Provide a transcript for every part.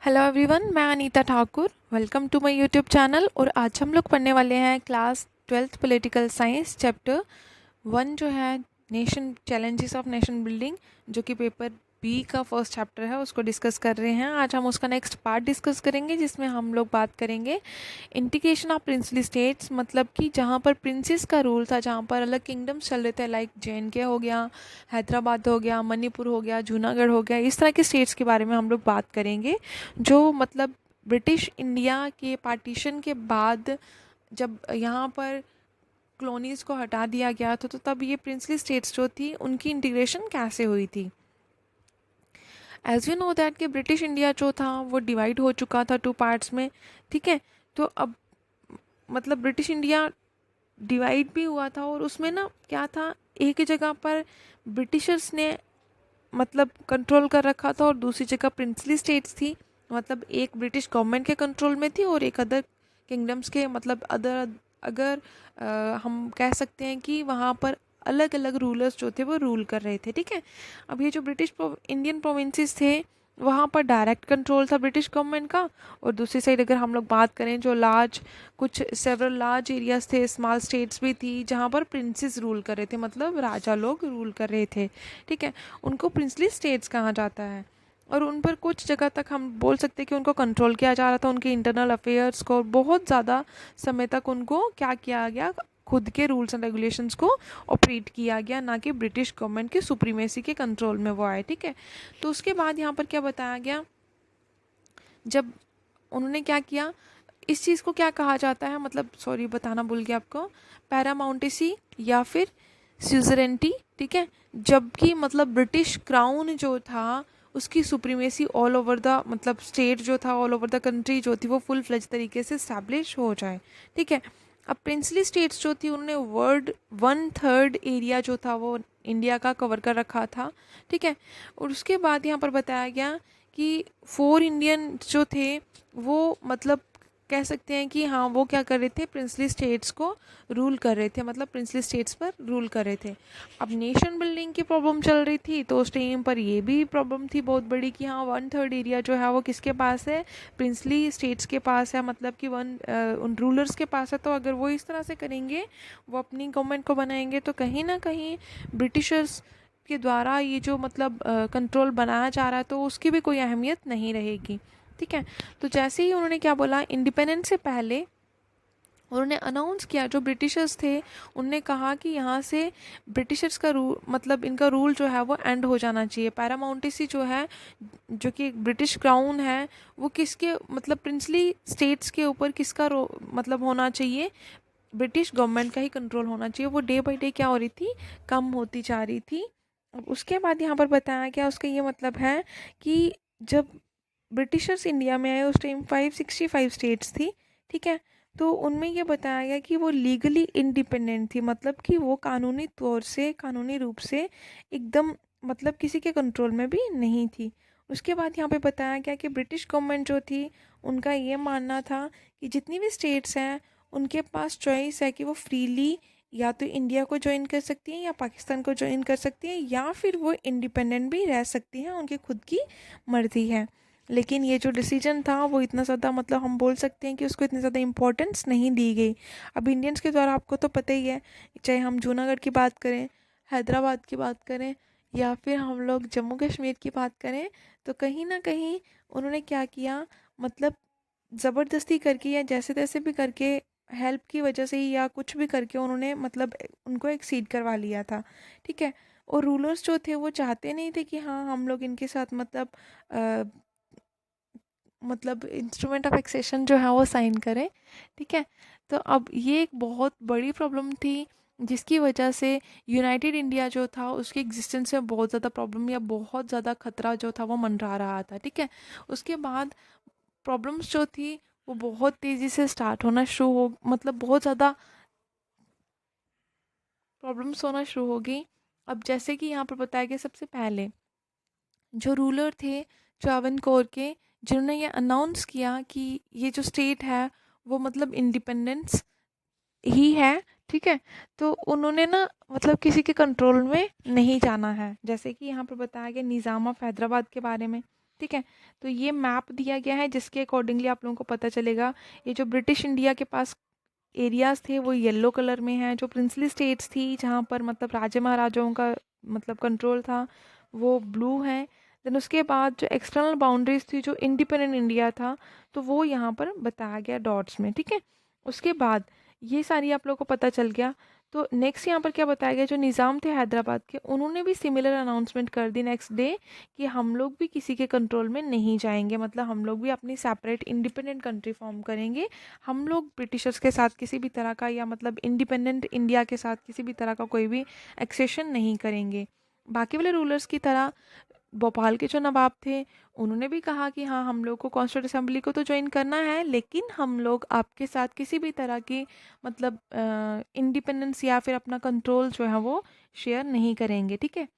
Hello everyone, मैं Anita Thakur. Welcome to my YouTube channel. और आज हम लोग पढ़ने वाले हैं class 12th political science chapter 1 जो है nation challenges of nation building, जो कि पेपर बी का फर्स्ट चैप्टर है, उसको डिस्कस कर रहे हैं। आज हम उसका नेक्स्ट पार्ट डिस्कस करेंगे, जिसमें हम लोग बात करेंगे इंटीग्रेशन ऑफ प्रिंसली स्टेट्स। मतलब कि जहाँ पर प्रिंसेस का रूल था, जहाँ पर अलग किंगडम्स चल रहे थे, लाइक JNK हो गया, हैदराबाद हो गया, मणिपुर हो गया, जूनागढ़ हो गया, इस तरह के स्टेट्स के बारे में हम लोग बात करेंगे। जो मतलब ब्रिटिश इंडिया के पार्टीशन के बाद जब यहाँ पर कॉलोनीज़ को हटा दिया गया था, तो तब ये प्रिंसली स्टेट्स जो थी उनकी इंटीग्रेशन कैसे हुई थी। एज यू नो दैट कि ब्रिटिश इंडिया जो था वो डिवाइड हो चुका था 2 पार्ट्स में। ठीक है, तो अब मतलब ब्रिटिश इंडिया डिवाइड भी हुआ था, और उसमें ना क्या था, एक ही जगह पर ब्रिटिशर्स ने मतलब कंट्रोल कर रखा था, और दूसरी जगह प्रिंसली स्टेट्स थी, मतलब एक ब्रिटिश गवर्नमेंट के कंट्रोल में थी और एक अदर किंगडम्स के, मतलब अदर अगर हम कह सकते हैं कि वहाँ पर अलग अलग रूलर्स जो थे वो रूल कर रहे थे। ठीक है, अब ये जो ब्रिटिश इंडियन प्रोविंसेस थे, वहाँ पर डायरेक्ट कंट्रोल था ब्रिटिश गवर्नमेंट का। और दूसरी साइड अगर हम लोग बात करें, जो लार्ज कुछ सेवरल लार्ज एरियाज थे, स्मॉल स्टेट्स भी थी, जहाँ पर प्रिंसेस रूल कर रहे थे, मतलब राजा लोग रूल कर रहे थे। ठीक है, उनको प्रिंसली स्टेट्स कहा जाता है। और उन पर कुछ जगह तक हम बोल सकते हैं कि उनको कंट्रोल किया जा रहा था, उनके इंटरनल अफेयर्स को। बहुत ज़्यादा समय तक उनको क्या किया गया, खुद के रूल्स एंड रेगुलेशंस को ऑपरेट किया गया, ना कि ब्रिटिश गवर्नमेंट के सुप्रीमेसी के कंट्रोल में वो आए। ठीक है, तो उसके बाद यहाँ पर क्या बताया गया, जब उन्होंने क्या किया, इस चीज़ को क्या कहा जाता है, मतलब सॉरी बताना भूल गया आपको, पैरामाउंटेसी या फिर स्यूजरेंटी। ठीक है, जबकि मतलब ब्रिटिश क्राउन जो था उसकी सुप्रीमेसी ऑल ओवर द मतलब स्टेट जो था, ऑल ओवर द कंट्री जो थी, वो फुल फ्लेज तरीके से स्टैब्लिश हो जाए। ठीक है, अब प्रिंसली स्टेट्स जो थी उन्होंने वर्ल्ड 1/3 एरिया जो था वो इंडिया का कवर कर रखा था। ठीक है, और उसके बाद यहाँ पर बताया गया कि 4 इंडियन जो थे वो मतलब कह सकते हैं कि हाँ, वो क्या कर रहे थे, प्रिंसली स्टेट्स को रूल कर रहे थे, मतलब प्रिंसली स्टेट्स पर रूल कर रहे थे। अब नेशन बिल्डिंग की प्रॉब्लम चल रही थी, तो उस टाइम पर ये भी प्रॉब्लम थी बहुत बड़ी कि हाँ, 1/3 एरिया जो है वो किसके पास है, प्रिंसली स्टेट्स के पास है, मतलब कि उन रूलर्स के पास है। तो अगर वो इस तरह से करेंगे, वो अपनी गवर्नमेंट को बनाएंगे, तो कहीं ना कहीं ब्रिटिशर्स के द्वारा ये जो मतलब कंट्रोल बनाया जा रहा है, तो उसकी भी कोई अहमियत नहीं रहेगी। ठीक है, तो जैसे ही उन्होंने क्या बोला, इंडिपेंडेंस से पहले उन्होंने अनाउंस किया, जो ब्रिटिशर्स थे उनने कहा कि यहाँ से ब्रिटिशर्स का रूल, मतलब इनका रूल जो है वो एंड हो जाना चाहिए। पैरामाउंटेसी जो है, जो कि ब्रिटिश क्राउन है, वो किसके मतलब प्रिंसली स्टेट्स के ऊपर किसका मतलब होना चाहिए, ब्रिटिश गवर्नमेंट का ही कंट्रोल होना चाहिए। वो डे बाई डे क्या हो रही थी, कम होती जा रही थी। अब उसके बाद यहाँ पर बताया गया, उसका ये मतलब है कि जब ब्रिटिशर्स इंडिया में आए, उस टाइम 565 स्टेट्स थी। ठीक है, तो उनमें ये बताया गया कि वो लीगली इंडिपेंडेंट थी, मतलब कि वो कानूनी तौर से, कानूनी रूप से एकदम मतलब किसी के कंट्रोल में भी नहीं थी। उसके बाद यहाँ पे बताया गया कि ब्रिटिश गवर्नमेंट जो थी, उनका ये मानना था कि जितनी भी स्टेट्स हैं उनके पास चॉइस है कि वो फ्रीली या तो इंडिया को ज्वाइन कर सकती हैं या पाकिस्तान को ज्वाइन कर सकती हैं, या फिर वो इंडिपेंडेंट भी रह सकती हैं, उनकी खुद की मर्जी है। लेकिन ये जो डिसीजन था वो इतना ज़्यादा, मतलब हम बोल सकते हैं कि उसको इतनी ज़्यादा इम्पोर्टेंस नहीं दी गई। अब इंडियंस के द्वारा आपको तो पता ही है, चाहे हम जूनागढ़ की बात करें, हैदराबाद की बात करें, या फिर हम लोग जम्मू कश्मीर की बात करें, तो कहीं ना कहीं उन्होंने क्या किया, मतलब ज़बरदस्ती करके या जैसे तैसे भी करके, हेल्प की वजह से ही या कुछ भी करके, उन्होंने मतलब उनको एक्सीड करवा लिया था। ठीक है, और रूलर्स जो थे वो चाहते नहीं थे कि हाँ, हम लोग इनके साथ मतलब इंस्ट्रूमेंट ऑफ एक्सेशन जो है वो साइन करें। ठीक है, तो अब ये एक बहुत बड़ी प्रॉब्लम थी, जिसकी वजह से यूनाइटेड इंडिया जो था उसके एग्जिस्टेंस में बहुत ज़्यादा प्रॉब्लम या बहुत ज़्यादा खतरा जो था वो मंडरा रहा था। ठीक है, उसके बाद प्रॉब्लम्स जो थी वो बहुत तेज़ी से स्टार्ट होना शुरू हो, मतलब बहुत ज़्यादा प्रॉब्लम्स होना शुरू हो गई। अब जैसे कि यहाँ पर बताया गया, सबसे पहले जो रूलर थे ट्रावनकोर के, जिन्होंने ये अनाउंस किया कि ये जो स्टेट है वो मतलब इंडिपेंडेंस ही है। ठीक है, तो उन्होंने ना मतलब किसी के कंट्रोल में नहीं जाना है। जैसे कि यहाँ पर बताया गया निज़ाम ऑफ हैदराबाद के बारे में। ठीक है। तो ये मैप दिया गया है जिसके अकॉर्डिंगली आप लोगों को पता चलेगा। ये जो ब्रिटिश इंडिया के पास एरियाज़ थे वो येलो कलर में हैं, जो प्रिंसली स्टेट्स थी जहाँ पर मतलब राजा महाराजाओं का मतलब कंट्रोल था वो ब्लू है। देन उसके बाद जो एक्सटर्नल बाउंड्रीज थी जो इंडिपेंडेंट इंडिया था तो वो यहाँ पर बताया गया डॉट्स में, ठीक है। उसके बाद ये सारी आप लोगों को पता चल गया। तो नेक्स्ट यहाँ पर क्या बताया गया, जो निज़ाम थे हैदराबाद के उन्होंने भी सिमिलर अनाउंसमेंट कर दी नेक्स्ट डे कि हम लोग भी किसी के कंट्रोल में नहीं जाएंगे, मतलब हम लोग भी अपनी सेपरेट इंडिपेंडेंट कंट्री फॉर्म करेंगे। हम लोग ब्रिटिशर्स के साथ किसी भी तरह का या मतलब इंडिपेंडेंट इंडिया के साथ किसी भी तरह का कोई भी एक्सेशन नहीं करेंगे। बाकी वाले रूलर्स की तरह भोपाल के जो नवाब थे उन्होंने भी कहा कि हाँ हम लोग को कॉन्स्टिट्यूंट असेंबली को तो ज्वाइन करना है, लेकिन हम लोग आपके साथ किसी भी तरह की मतलब इंडिपेंडेंस या फिर अपना कंट्रोल जो है वो शेयर नहीं करेंगे, ठीक है।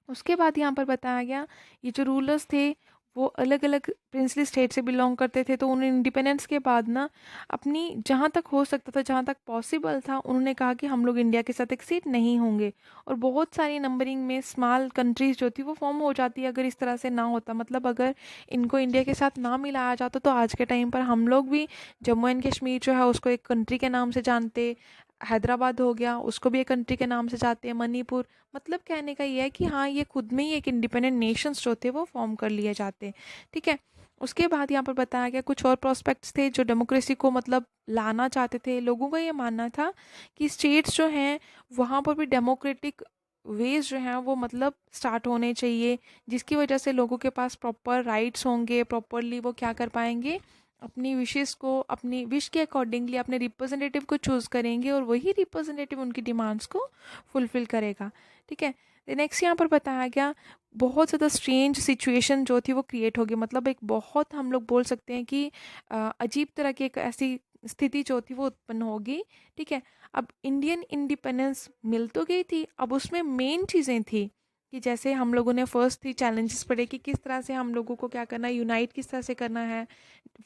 उसके बाद यहाँ पर बताया गया ये जो रूलर्स थे वो अलग अलग प्रिंसली स्टेट से बिलोंग करते थे, तो उन्हें इंडिपेंडेंस के बाद ना अपनी जहाँ तक हो सकता था, जहाँ तक पॉसिबल था, उन्होंने कहा कि हम लोग इंडिया के साथ एक सीट नहीं होंगे। और बहुत सारी नंबरिंग में स्मॉल कंट्रीज जो थी वो फॉर्म हो जाती है अगर इस तरह से ना होता, मतलब अगर इनको इंडिया के साथ ना मिलाया जाता तो आज के टाइम पर हम लोग भी जम्मू एंड कश्मीर जो है उसको एक कंट्री के नाम से जानते, हैदराबाद हो गया उसको भी एक कंट्री के नाम से जाते हैं, मणिपुर, मतलब कहने का ये है कि हाँ ये खुद में ही एक इंडिपेंडेंट नेशंस जो थे वो फॉर्म कर लिए जाते, ठीक है। उसके बाद यहाँ पर बताया गया कुछ और प्रोस्पेक्ट्स थे जो डेमोक्रेसी को मतलब लाना चाहते थे। लोगों का ये मानना था कि स्टेट्स जो हैं वहाँ पर भी डेमोक्रेटिक वेज जो हैं वो मतलब स्टार्ट होने चाहिए, जिसकी वजह से लोगों के पास प्रॉपर राइट्स होंगे, प्रॉपरली वो क्या कर पाएंगे, अपनी विशेस को अपनी विश के अकॉर्डिंगली अपने रिप्रेजेंटेटिव को चूज़ करेंगे और वही रिप्रेजेंटेटिव उनकी डिमांड्स को फुलफ़िल करेगा, ठीक है। नेक्स्ट यहाँ पर बताया गया बहुत ज़्यादा स्ट्रेंज सिचुएशन जो थी वो क्रिएट होगी, मतलब एक बहुत हम लोग बोल सकते हैं कि अजीब तरह की एक ऐसी स्थिति जो थी वो उत्पन्न होगी, ठीक है। अब इंडियन इंडिपेंडेंस मिल तो गई थी, अब उसमें मेन चीज़ें थी कि जैसे हम लोगों ने फर्स्ट थी चैलेंजेस पढ़े कि किस तरह से हम लोगों को क्या करना है, यूनाइट किस तरह से करना है,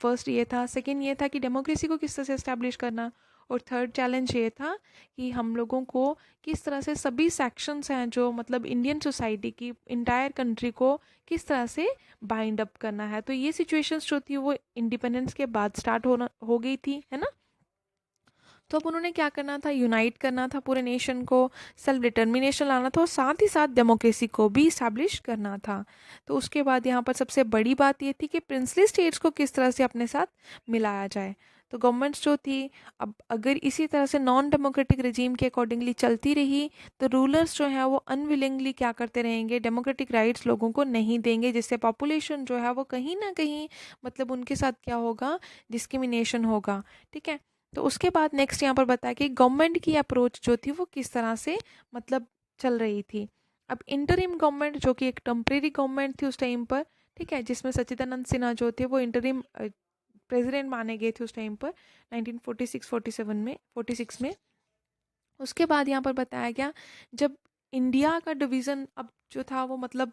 फर्स्ट ये था। सेकंड ये था कि डेमोक्रेसी को किस तरह से इस्टेब्लिश करना, और थर्ड चैलेंज ये था कि हम लोगों को किस तरह से सभी सेक्शंस हैं जो मतलब इंडियन सोसाइटी की इंटायर कंट्री को किस तरह से बाइंड अप करना है। तो ये सिचुएशंस जो थी वो इंडिपेंडेंस के बाद स्टार्ट होना हो गई थी, है ना। तो अब उन्होंने क्या करना था, यूनाइट करना था पूरे नेशन को, सेल्फ डिटर्मिनेशन लाना था और साथ ही साथ डेमोक्रेसी को भी इस्टेब्लिश करना था। तो उसके बाद यहाँ पर सबसे बड़ी बात ये थी कि प्रिंसली स्टेट्स को किस तरह से अपने साथ मिलाया जाए। तो गवर्नमेंट्स जो थी अब अगर इसी तरह से नॉन डेमोक्रेटिक रिजीम के अकॉर्डिंगली चलती रही तो रूलर्स जो है वो अनविलिंगली क्या करते रहेंगे, डेमोक्रेटिक राइट्स लोगों को नहीं देंगे, जिससे पॉपुलेशन जो है वो कहीं ना कहीं मतलब उनके साथ क्या होगा, डिस्क्रिमिनेशन होगा, ठीक है। तो उसके बाद नेक्स्ट यहाँ पर बताया कि गवर्नमेंट की अप्रोच जो थी वो किस तरह से मतलब चल रही थी। अब इंटरिम गवर्नमेंट जो कि एक टेम्परेरी गवर्नमेंट थी उस टाइम पर, ठीक है, जिसमें सच्चिदानंद सिन्हा जो थे वो इंटरिम प्रेसिडेंट माने गए थे उस टाइम पर 1946-47 में 46 में। उसके बाद यहाँ पर बताया गया जब इंडिया का डिवीज़न अब जो था वो मतलब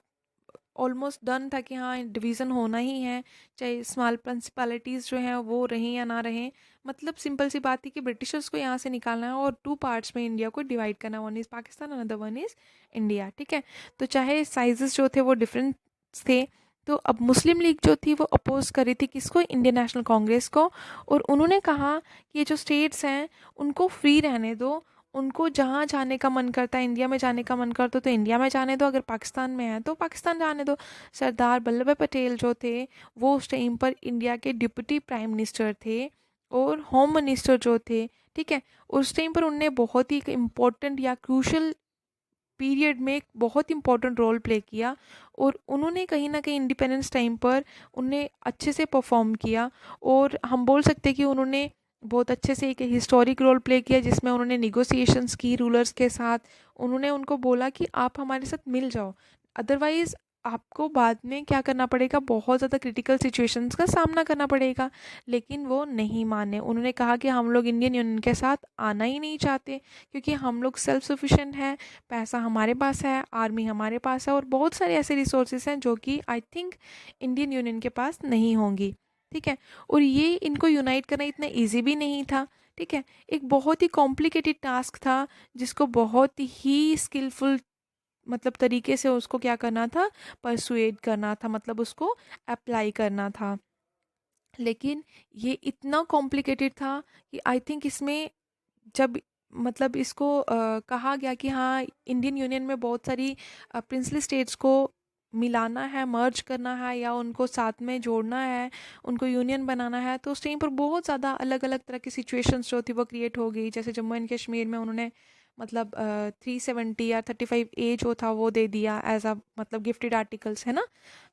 ऑलमोस्ट डन था कि हाँ डिवीज़न होना ही है, चाहे स्मॉल प्रिंसिपैलिटीज़ जो हैं वो रहें या ना रहें, मतलब सिंपल सी बात थी कि ब्रिटिशर्स को यहाँ से निकालना है और टू पार्ट्स में इंडिया को डिवाइड करना, one is Pakistan another one is India, ठीक है। तो चाहे साइजेस जो थे वो डिफरेंट थे, तो अब मुस्लिम लीग जो थी वो अपोज कर रही थी किसको, इंडियन नेशनल कांग्रेस को, और उन्होंने कहा कि ये जो स्टेट्स हैं उनको फ्री रहने दो, उनको जहाँ जाने का मन करता है, इंडिया में जाने का मन करता तो इंडिया में जाने दो, अगर पाकिस्तान में है तो पाकिस्तान जाने दो। सरदार वल्लभ भाई पटेल जो थे वो उस टाइम पर इंडिया के डिप्टी प्राइम मिनिस्टर थे और होम मिनिस्टर जो थे, ठीक है। उस टाइम पर उनने बहुत ही इम्पोर्टेंट या क्रूशल पीरियड में एक बहुत इंपॉर्टेंट रोल प्ले किया और उन्होंने कहीं ना कहीं इंडिपेंडेंस टाइम पर उन्हें अच्छे से परफॉर्म किया, और हम बोल सकते हैं कि उन्होंने बहुत अच्छे से एक हिस्टोरिक रोल प्ले किया जिसमें उन्होंने निगोसिएशंस की रूलर्स के साथ, उन्होंने उनको बोला कि आप हमारे साथ मिल जाओ, अदरवाइज़ आपको बाद में क्या करना पड़ेगा, बहुत ज़्यादा क्रिटिकल सिचुएशंस का सामना करना पड़ेगा। लेकिन वो नहीं माने, उन्होंने कहा कि हम लोग इंडियन यूनियन के साथ आना ही नहीं चाहते क्योंकि हम लोग सेल्फ सफिशिएंट हैं, पैसा हमारे पास है, आर्मी हमारे पास है और बहुत सारे ऐसे रिसोर्सेज हैं जो कि आई थिंक इंडियन यूनियन के पास नहीं होंगी, ठीक है। और ये इनको यूनाइट करना इतना ईजी भी नहीं था, ठीक है। एक बहुत ही कॉम्प्लिकेटेड टास्क था जिसको बहुत ही स्किलफुल मतलब तरीके से उसको क्या करना था, परसुएड करना था, मतलब उसको अप्लाई करना था। लेकिन ये इतना कॉम्प्लिकेटेड था कि आई थिंक इसमें जब मतलब इसको कहा गया कि हाँ इंडियन यूनियन में बहुत सारी प्रिंसली स्टेट्स को मिलाना है, मर्ज करना है या उनको साथ में जोड़ना है, उनको यूनियन बनाना है, तो उस टाइम पर बहुत ज़्यादा अलग अलग तरह की सिचुएशंस जो थी वो क्रिएट हो गई। जैसे जम्मू एंड कश्मीर में उन्होंने मतलब 370 या 35A जो था वो दे दिया एज अ मतलब गिफ्टेड आर्टिकल्स, है ना।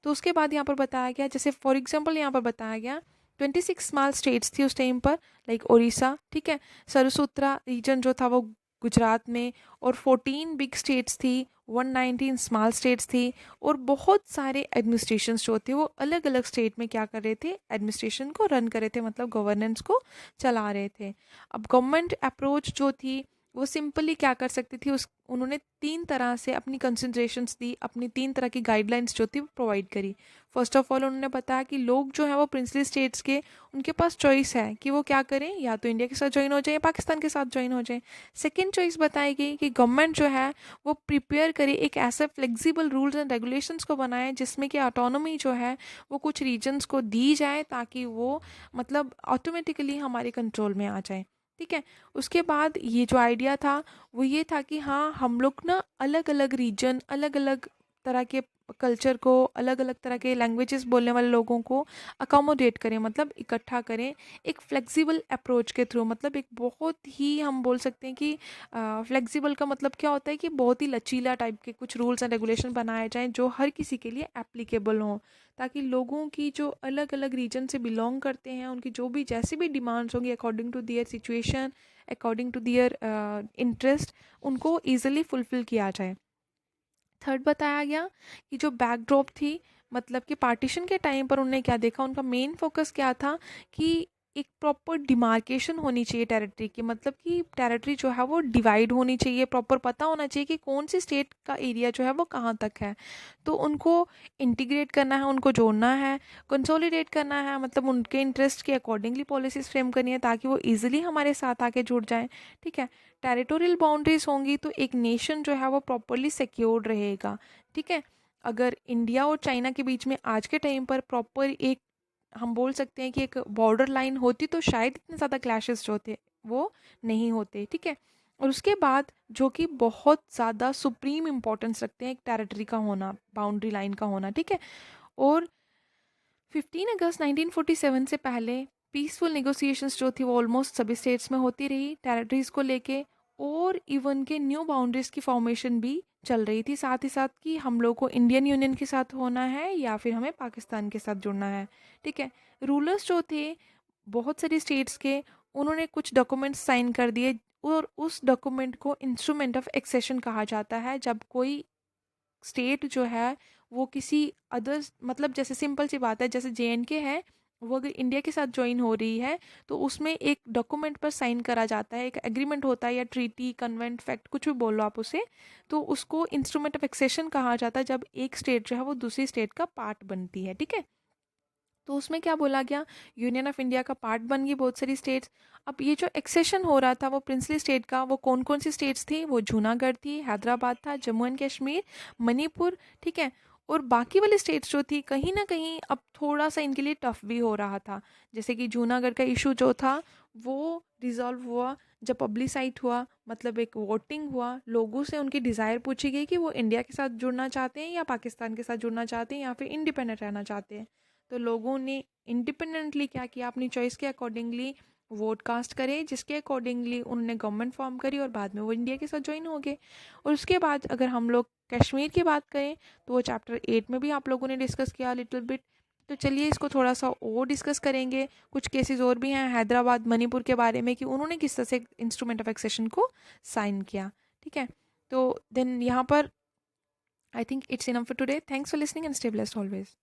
तो उसके बाद यहाँ पर बताया गया, जैसे फॉर एग्जांपल यहाँ पर बताया गया 26 स्मॉल स्टेट्स थी उस टाइम पर, लाइक उड़ीसा, ठीक है, सरसूत्रा रीजन जो था वो गुजरात में, और 14 बिग स्टेट्स थी, 119 स्मॉल स्टेट्स थी, और बहुत सारे एडमिनिस्ट्रेशंस जो थे वो अलग अलग स्टेट में क्या कर रहे थे, एडमिनिस्ट्रेशन को रन कर रहे थे, मतलब गवर्नेंस को चला रहे थे। अब गवर्नमेंट अप्रोच जो थी वो सिंपली क्या कर सकती थी, उस उन्होंने 3 तरह से अपनी कंसिडरेशंस दी, अपनी 3 तरह की गाइडलाइंस जो थी वो प्रोवाइड करी। फर्स्ट ऑफ ऑल उन्होंने बताया कि लोग जो है वो प्रिंसली स्टेट्स के, उनके पास चॉइस है कि वो क्या करें, या तो इंडिया के साथ ज्वाइन हो जाए या पाकिस्तान के साथ ज्वाइन हो जाए। सेकंड चॉइस बताई गई कि गवर्नमेंट जो है वो प्रिपेयर करे एक ऐसा फ्लेक्सिबल रूल्स एंड रेगुलेशंस को बनाए जिसमें कि ऑटोनॉमी जो है वो कुछ रीजन्स को दी जाए, ताकि वो मतलब ऑटोमेटिकली हमारे कंट्रोल में आ जाए, ठीक है। उसके बाद ये जो आइडिया था वो ये था कि हाँ हम लोग ना अलग अलग रीजन, अलग अलग तरह के कल्चर को, अलग अलग तरह के लैंग्वेजेस बोलने वाले लोगों को अकोमोडेट करें, मतलब इकट्ठा करें एक फ्लेक्सिबल अप्रोच के थ्रू। मतलब एक बहुत ही हम बोल सकते हैं कि फ्लेक्सिबल का मतलब क्या होता है कि बहुत ही लचीला टाइप के कुछ रूल्स एंड रेगुलेशन बनाए जाएं जो हर किसी के लिए एप्लीकेबल हों, ताकि लोगों की जो अलग अलग रीजन से बिलोंग करते हैं उनकी जो भी जैसी भी डिमांड्स होंगी according to their situation, according to their interest, उनको ईजिली फुलफिल किया जाए। थर्ड बताया गया कि जो बैकड्रॉप थी, मतलब कि पार्टीशन के टाइम पर उन्होंने क्या देखा, उनका मेन फोकस क्या था कि एक प्रॉपर डिमार्केशन होनी चाहिए टेरिटरी की, मतलब कि टेरिटरी जो है वो डिवाइड होनी चाहिए, प्रॉपर पता होना चाहिए कि कौन सी स्टेट का एरिया जो है वो कहाँ तक है। तो उनको इंटीग्रेट करना है, उनको जोड़ना है, कंसोलिडेट करना है, मतलब उनके इंटरेस्ट के अकॉर्डिंगली पॉलिसीज फ्रेम करनी है ताकि वो ईजिली हमारे साथ आके जुड़ जाएं, ठीक है। टेरिटोरियल बाउंड्रीज होंगी तो एक नेशन जो है वो प्रॉपरली सिक्योर्ड रहेगा, ठीक है। अगर इंडिया और चाइना के बीच में आज के टाइम पर प्रॉपर एक हम बोल सकते हैं कि एक बॉर्डर लाइन होती तो शायद इतने ज़्यादा क्लैशेस जो होते वो नहीं होते, ठीक है। और उसके बाद जो कि बहुत ज़्यादा सुप्रीम इम्पोर्टेंस रखते हैं एक टेरिटरी का होना, बाउंड्री लाइन का होना, ठीक है। और 15 अगस्त 1947 से पहले पीसफुल नेगोशिएशंस जो थी वो ऑलमोस्ट सभी स्टेट्स में होती रही टेरिटरीज को लेके, और इवन के न्यू बाउंड्रीज की फॉर्मेशन भी चल रही थी, साथ ही साथ कि हम लोग को इंडियन यूनियन के साथ होना है या फिर हमें पाकिस्तान के साथ जुड़ना है, ठीक है। रूलर्स जो थे बहुत सारी स्टेट्स के, उन्होंने कुछ डॉक्यूमेंट्स साइन कर दिए, और उस डॉक्यूमेंट को इंस्ट्रूमेंट ऑफ एक्सेशन कहा जाता है। जब कोई स्टेट जो है वो किसी अदर्स, मतलब जैसे सिंपल सी बात है, जैसे JNK है, वो अगर इंडिया के साथ ज्वाइन हो रही है तो उसमें एक डॉक्यूमेंट पर साइन करा जाता है, एक एग्रीमेंट होता है या ट्रीटी, कन्वेंट, फैक्ट, कुछ भी बोलो आप उसे, तो उसको इंस्ट्रूमेंट ऑफ एक्सेशन कहा जाता है जब एक स्टेट जो है वो दूसरी स्टेट का पार्ट बनती है, ठीक है। तो उसमें क्या बोला गया, यूनियन ऑफ इंडिया का पार्ट बन गई बहुत सारी स्टेट्स। अब ये जो एक्सेशन हो रहा था वो प्रिंसली स्टेट का, वो कौन कौन सी स्टेट्स थी, वो जूनागढ़ थी, हैदराबाद था, जम्मू एंड कश्मीर, मणिपुर, ठीक है। और बाकी वाली स्टेट्स जो थी कहीं ना कहीं अब थोड़ा सा इनके लिए टफ भी हो रहा था। जैसे कि जूनागढ़ का इशू जो था वो रिजॉल्व हुआ जब पब्लिसाइट हुआ, मतलब एक वोटिंग हुआ, लोगों से उनकी डिज़ायर पूछी गई कि वो इंडिया के साथ जुड़ना चाहते हैं या पाकिस्तान के साथ जुड़ना चाहते हैं या फिर इंडिपेंडेंट रहना चाहते हैं। तो लोगों ने इंडिपेंडेंटली क्या किया, अपनी चॉइस के अकॉर्डिंगली वोट कास्ट करे, जिसके अकॉर्डिंगली उन्होंने गवर्नमेंट फॉर्म करी और बाद में वो इंडिया के साथ ज्वाइन हो गए। और उसके बाद अगर हम लोग कश्मीर की बात करें तो वो चैप्टर 8 में भी आप लोगों ने डिस्कस किया लिटिल बिट। तो चलिए इसको थोड़ा सा और डिस्कस करेंगे, कुछ केसेस और भी हैं हैदराबाद, मणिपुर के बारे में कि उन्होंने किस तरह से इंस्ट्रूमेंट ऑफ एक्सेशन को साइन किया, ठीक है। तो देन यहाँ पर I think it's enough for today. Thanks for listening and stay blessed always.